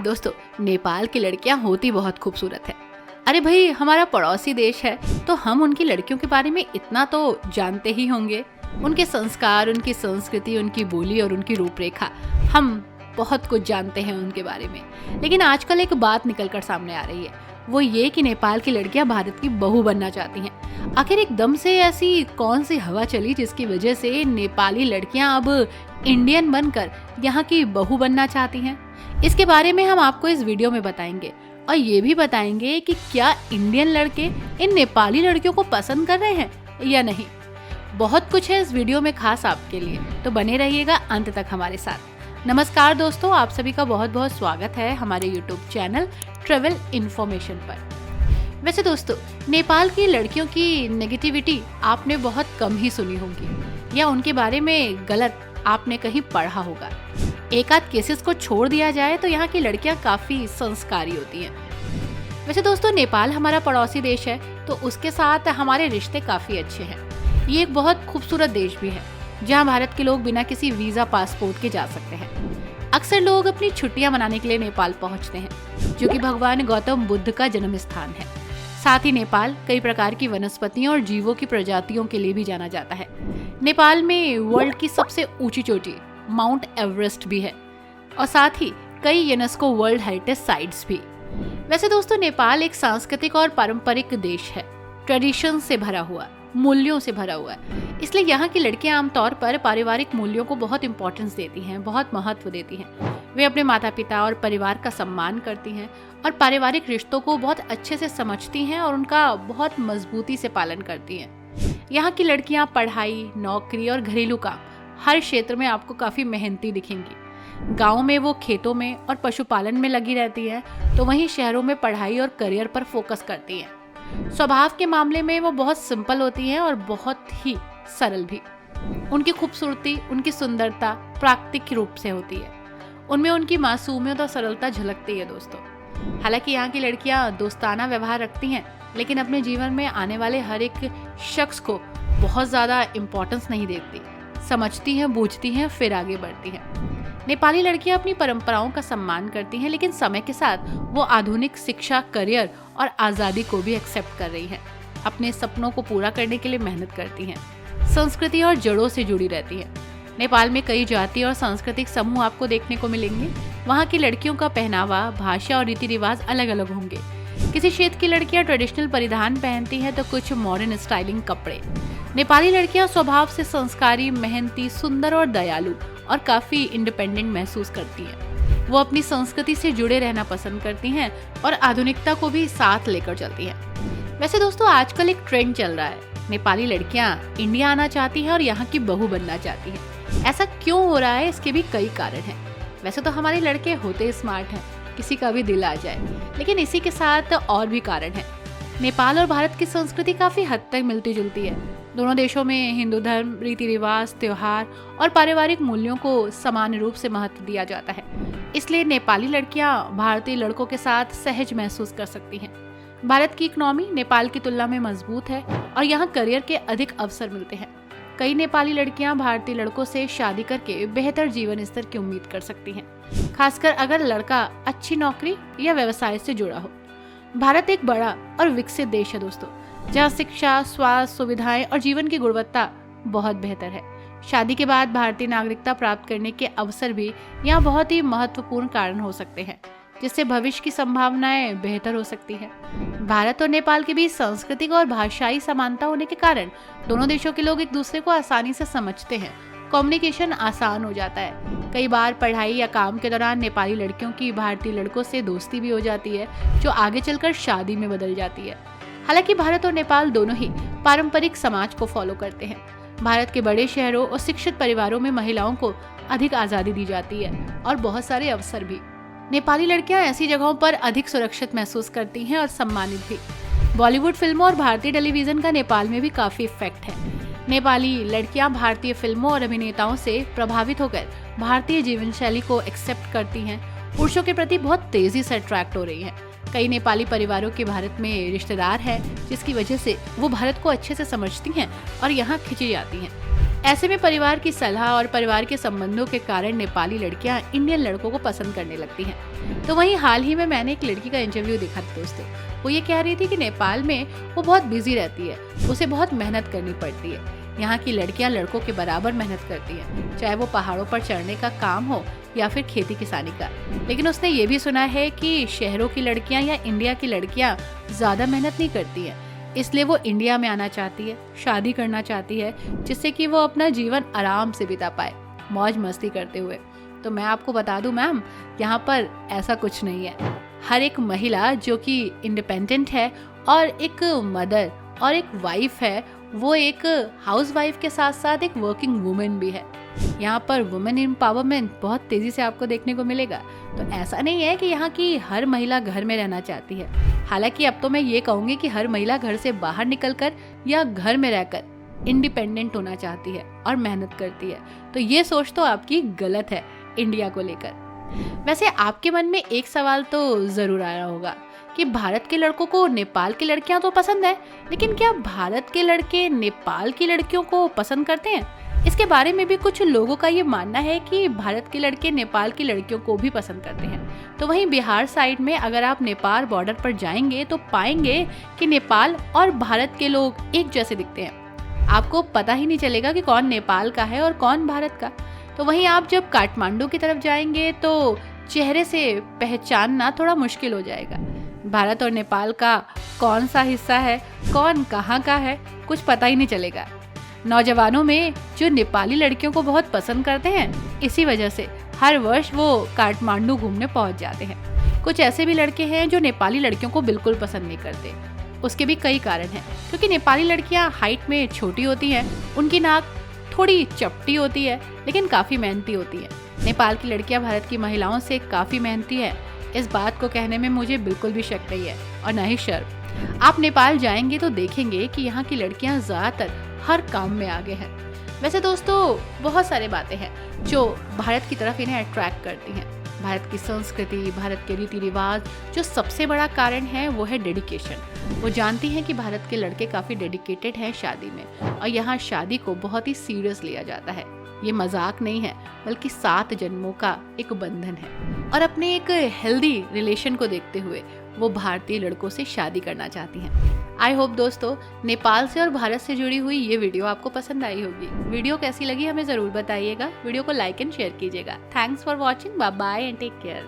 दोस्तों, नेपाल की लड़कियां होती बहुत खूबसूरत है। अरे भाई, हमारा पड़ोसी देश है तो हम उनकी लड़कियों के बारे में इतना तो जानते ही होंगे। उनके संस्कार, उनकी संस्कृति, उनकी बोली और उनकी रूपरेखा, हम बहुत कुछ जानते हैं उनके बारे में। लेकिन आजकल एक बात निकलकर सामने आ रही है, वो ये कि नेपाल की लड़कियां भारत की बहू बनना चाहती हैं। आखिर एकदम से ऐसी कौन सी हवा चली जिसकी वजह से नेपाली लड़कियां अब इंडियन बनकर यहाँ की बहू बनना चाहती हैं? इसके बारे में हम आपको इस वीडियो में बताएंगे और ये भी बताएंगे कि क्या इंडियन लड़के इन नेपाली लड़कियों को पसंद कर रहे हैं या नहीं। बहुत कुछ है इस वीडियो में खास आपके लिए, तो बने रहिएगा अंत तक हमारे साथ। नमस्कार दोस्तों, आप सभी का बहुत बहुत स्वागत है हमारे यूट्यूब चैनल ट्रेवल इन्फॉर्मेशन पर। वैसे दोस्तों, नेपाल की लड़कियों की नेगेटिविटी आपने बहुत कम ही सुनी होगी या उनके बारे में गलत आपने कहीं पढ़ा होगा। एक आध केसेस को छोड़ दिया जाए तो यहाँ की लड़कियाँ काफी संस्कारी होती हैं। वैसे दोस्तों, नेपाल हमारा पड़ोसी देश है तो उसके साथ हमारे रिश्ते काफी अच्छे हैं। ये एक बहुत खूबसूरत देश भी है जहाँ भारत के लोग बिना किसी वीजा पासपोर्ट के जा सकते हैं। अक्सर लोग अपनी छुट्टियां मनाने के लिए नेपाल पहुंचते हैं, जो कि भगवान गौतम बुद्ध का जन्म स्थान है। साथ ही नेपाल कई प्रकार की वनस्पतियों और जीवों की प्रजातियों के लिए भी जाना जाता है। नेपाल में वर्ल्ड की सबसे ऊंची चोटी माउंट एवरेस्ट भी है और साथ ही कई यूनेस्को वर्ल्ड हेरिटेज साइट्स भी। वैसे दोस्तों, नेपाल एक सांस्कृतिक और पारंपरिक देश है, ट्रेडिशन से भरा हुआ, मूल्यों से भरा हुआ है। इसलिए यहाँ की लड़कियां आमतौर पर पारिवारिक मूल्यों को बहुत इंपॉर्टेंस देती हैं, बहुत महत्व देती हैं। वे अपने माता पिता और परिवार का सम्मान करती हैं और पारिवारिक रिश्तों को बहुत अच्छे से समझती हैं और उनका बहुत मजबूती से पालन करती हैं। यहाँ की लड़कियां पढ़ाई, नौकरी और घरेलू काम हर क्षेत्र में आपको काफी मेहनती दिखेंगी। गाँव में वो खेतों में और पशुपालन में लगी रहती है, तो वहीं शहरों में पढ़ाई और करियर पर फोकस करती हैं। स्वभाव के मामले में वो बहुत सिंपल होती हैं और बहुत ही सरल भी। उनकी खूबसूरती, उनकी सुंदरता प्राकृतिक रूप से होती है। उनमें उनकी मासूमियत और सरलता झलकती है दोस्तों। हालांकि यहाँ की लड़कियाँ दोस्ताना व्यवहार रखती हैं, लेकिन अपने जीवन में आने वाले हर एक शख्स को बहुत ज्यादा इम्पोर्टेंस नहीं देती, समझती हैं, बूझती हैं, फिर आगे बढ़ती हैं। नेपाली लड़कियां अपनी परंपराओं का सम्मान करती हैं, लेकिन समय के साथ वो आधुनिक शिक्षा, करियर और आज़ादी को भी एक्सेप्ट कर रही हैं। अपने सपनों को पूरा करने के लिए मेहनत करती हैं, संस्कृति और जड़ों से जुड़ी रहती हैं। नेपाल में कई जाति और सांस्कृतिक समूह आपको देखने को मिलेंगे। वहाँ की लड़कियों का पहनावा, भाषा और रीति रिवाज अलग अलग होंगे। किसी क्षेत्र की लड़कियां ट्रेडिशनल परिधान पहनती हैं तो कुछ मॉडर्न स्टाइलिंग कपड़े। नेपाली लड़कियां स्वभाव से संस्कारी, मेहनती, सुंदर और दयालु और काफी इंडिपेंडेंट महसूस करती हैं। वो अपनी संस्कृति से जुड़े रहना पसंद करती हैं और आधुनिकता को भी साथ लेकर चलती हैं। वैसे दोस्तों, आजकल एक ट्रेंड चल रहा है, नेपाली लड़कियां इंडिया आना चाहती हैं और यहाँ की बहू बनना चाहती हैं। ऐसा क्यों हो रहा है? इसके भी कई कारण हैं। वैसे तो हमारे लड़के होते स्मार्ट हैं, किसी का भी दिल आ जाए, लेकिन इसी के साथ और भी कारण है। नेपाल और भारत की संस्कृति काफी हद तक मिलती जुलती है। दोनों देशों में हिंदू धर्म, रीति रिवाज, त्योहार और पारिवारिक मूल्यों को समान रूप से महत्व दिया जाता है। इसलिए नेपाली लड़कियां भारतीय लड़कों के साथ सहज महसूस कर सकती हैं। भारत की इकोनॉमी नेपाल की तुलना में मजबूत है और यहाँ करियर के अधिक अवसर मिलते हैं। कई नेपाली लड़कियां भारतीय लड़कों से शादी करके बेहतर जीवन स्तर की उम्मीद कर सकती हैं, खासकर अगर लड़का अच्छी नौकरी या व्यवसाय से जुड़ा हो। भारत एक बड़ा और विकसित देश है दोस्तों, जहाँ शिक्षा, स्वास्थ्य सुविधाएं और जीवन की गुणवत्ता बहुत बेहतर है। शादी के बाद भारतीय नागरिकता प्राप्त करने के अवसर भी यहाँ बहुत ही महत्वपूर्ण कारण हो सकते हैं, जिससे भविष्य की संभावनाएं बेहतर हो सकती है। भारत और नेपाल के बीच सांस्कृतिक और भाषाई समानता होने के कारण दोनों देशों के लोग एक दूसरे को आसानी से समझते हैं। कम्युनिकेशन आसान हो जाता है। कई बार पढ़ाई या काम के दौरान नेपाली लड़कियों की भारतीय लड़कों से दोस्ती भी हो जाती है, जो आगे चलकर शादी में बदल जाती है। हालांकि भारत और नेपाल दोनों ही पारंपरिक समाज को फॉलो करते हैं। भारत के बड़े शहरों और शिक्षित परिवारों में महिलाओं को अधिक आज़ादी दी जाती है और बहुत सारे अवसर भी। नेपाली लड़कियां ऐसी जगहों पर अधिक सुरक्षित महसूस करती हैं और सम्मानित भी। बॉलीवुड फिल्मों और भारतीय टेलीविजन का नेपाल में भी काफी इफेक्ट है। नेपाली लड़कियां भारतीय फिल्मों और अभिनेताओं से प्रभावित होकर भारतीय जीवन शैली को एक्सेप्ट करती हैं, पुरुषों के प्रति बहुत तेजी से अट्रैक्ट हो रही हैं। कई नेपाली परिवारों के भारत में रिश्तेदार हैं, जिसकी वजह से वो भारत को अच्छे से समझती हैं और यहाँ खिंची जाती हैं। ऐसे में परिवार की सलाह और परिवार के संबंधों के कारण नेपाली लड़कियां इंडियन लड़कों को पसंद करने लगती हैं। तो वहीं हाल ही में मैंने एक लड़की का इंटरव्यू देखा था दोस्तों। वो ये कह रही थी कि नेपाल में वो बहुत बिजी रहती है, उसे बहुत मेहनत करनी पड़ती है। यहाँ की लड़कियां लड़कों के बराबर मेहनत करती हैं, चाहे वो पहाड़ों पर चढ़ने का काम हो या फिर खेती किसानी का। लेकिन उसने ये भी सुना है कि शहरों की लड़कियां या इंडिया की लड़कियां ज्यादा मेहनत नहीं करती हैं, इसलिए वो इंडिया में आना चाहती है, शादी करना चाहती है, जिससे कि वो अपना जीवन आराम से बिता पाए, मौज मस्ती करते हुए। तो मैं आपको बता दूं मैम, यहाँ पर ऐसा कुछ नहीं है। हर एक महिला जो कि इंडिपेंडेंट है और एक मदर और एक वाइफ है, वो एक हाउस वाइफ के साथ साथ एक वर्किंग वुमेन भी है। यहाँ पर वुमेन एम्पावरमेंट बहुत तेजी से आपको देखने को मिलेगा। तो ऐसा नहीं है कि यहाँ की हर महिला घर में रहना चाहती है। हालांकि अब तो मैं ये कहूँगी कि हर महिला घर से बाहर निकलकर या घर में रहकर इंडिपेंडेंट होना चाहती है और मेहनत करती है। तो ये सोच तो आपकी गलत है इंडिया को लेकर। वैसे आपके मन में एक सवाल तो जरूर आ रहा होगा कि भारत के लड़कों को नेपाल की लड़कियां तो पसंद है, लेकिन क्या भारत के लड़के नेपाल की लड़कियों को पसंद करते हैं? इसके बारे में भी कुछ लोगों का ये मानना है कि भारत के लड़के नेपाल की लड़कियों को भी पसंद करते हैं। तो वहीं बिहार साइड में अगर आप नेपाल बॉर्डर पर जाएंगे तो पाएंगे कि नेपाल और भारत के लोग एक जैसे दिखते हैं। आपको पता ही नहीं चलेगा कि कौन नेपाल का है और कौन भारत का। तो वहीं आप जब काठमांडू की तरफ जाएंगे तो चेहरे से पहचानना थोड़ा मुश्किल हो जाएगा। भारत और नेपाल का कौन सा हिस्सा है, कौन कहाँ का है, कुछ पता ही नहीं चलेगा। नौजवानों में जो नेपाली लड़कियों को बहुत पसंद करते हैं, इसी वजह से हर वर्ष वो काठमांडू घूमने पहुंच जाते हैं। कुछ ऐसे भी लड़के हैं जो नेपाली लड़कियों को बिल्कुल पसंद नहीं करते। उसके भी कई कारण हैं, क्योंकि नेपाली लड़कियां हाइट में छोटी होती हैं, उनकी नाक थोड़ी चपटी होती है, लेकिन काफ़ी मेहनती होती है। नेपाल की लड़कियां भारत की महिलाओं से काफ़ी मेहनती है, इस बात को कहने में मुझे बिल्कुल भी शक नहीं है और न ही शर्म। आप नेपाल जाएंगे तो देखेंगे कि यहाँ की लड़कियां ज़्यादातर हर काम में आगे हैं। वैसे दोस्तों, बहुत सारे बातें हैं जो भारत की तरफ इन्हें अट्रैक्ट करती हैं। भारत की संस्कृति, भारत के रीति रिवाज, जो सबसे बड़ा कारण है वो है डेडिकेशन। वो जानती हैं कि भारत के लड़के काफ़ी डेडिकेटेड हैं शादी में, और यहाँ शादी को बहुत ही सीरियस लिया जाता है। ये मजाक नहीं है, बल्कि 7 जन्मों का एक बंधन है। और अपने एक हेल्दी रिलेशन को देखते हुए वो भारतीय लड़कों से शादी करना चाहती हैं। आई होप दोस्तों, नेपाल से और भारत से जुड़ी हुई ये वीडियो आपको पसंद आई होगी। वीडियो कैसी लगी हमें ज़रूर बताइएगा। वीडियो को लाइक एंड शेयर कीजिएगा। Thanks for watching. Bye bye and take care.